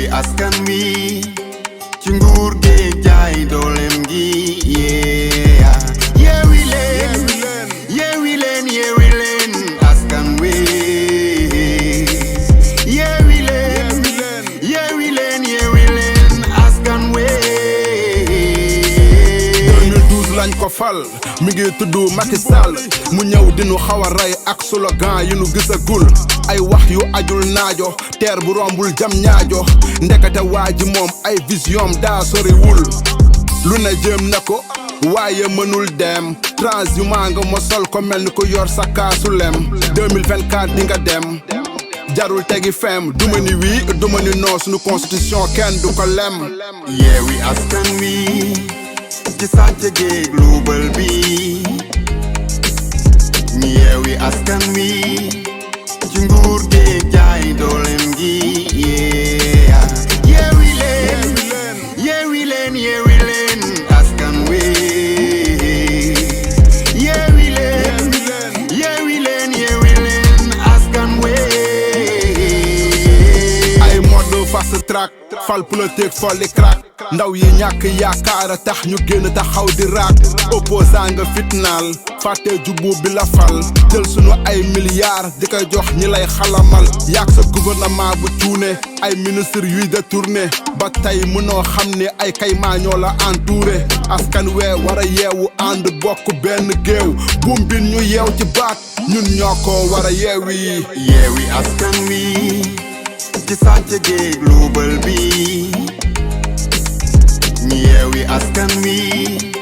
Yewwi askan wi ci nguur gi jaay doolem gi Yewwi leen Yewwi leen Yewwi leen askan wi Yewwi leen Yewwi leen Yewwi leen askan wi 2012 lañ ko fal mi ngi tudd Macky Sall mu ñëw dinu xawa ray ak slogan yu nu gisagul ay wax yu ajul naajo teer bu rombul jam ñaajo ndekete waaji moom ay vision daa soriwul lu ne jëm na ko waaye mënul dem transhumant nga mo sol ko mel ni ko yor sa kaasu lem 2024 di nga dem jarul tegi fem duma ni wii duma ni non sunu constitution kenn du ko lem Yewwi askan wi ci sàcc géeg luubal bi ñi Yewwi askan wi ci nguur gi jaay doolem gi Yewwi leen Yewwi leen Yewwi leen askan wi Yewwi leen Yewwi leen Yewwi leen askan wi ay mode fast track fal politique folli crack ndaw yi ñàkk yaakaar tax ñu génn taxaw di raak opposant nga fitnaal fàtte jubbu bi la fal jël sunu ay milliards di koy jox ñi lay xalamal yàq sa gouvernement bu cuune ay ministre yuy détourné ba tey mënoo xam ne ay kaymaa ñoo la entouré askan wee war a yeewu ànd bokk benn géew buum bin ñu yeew ci baat ñun ñoo ko war a yeewi Yewwi askan wi ci sàcc géeg luubal bi ñi Yewwi askan wi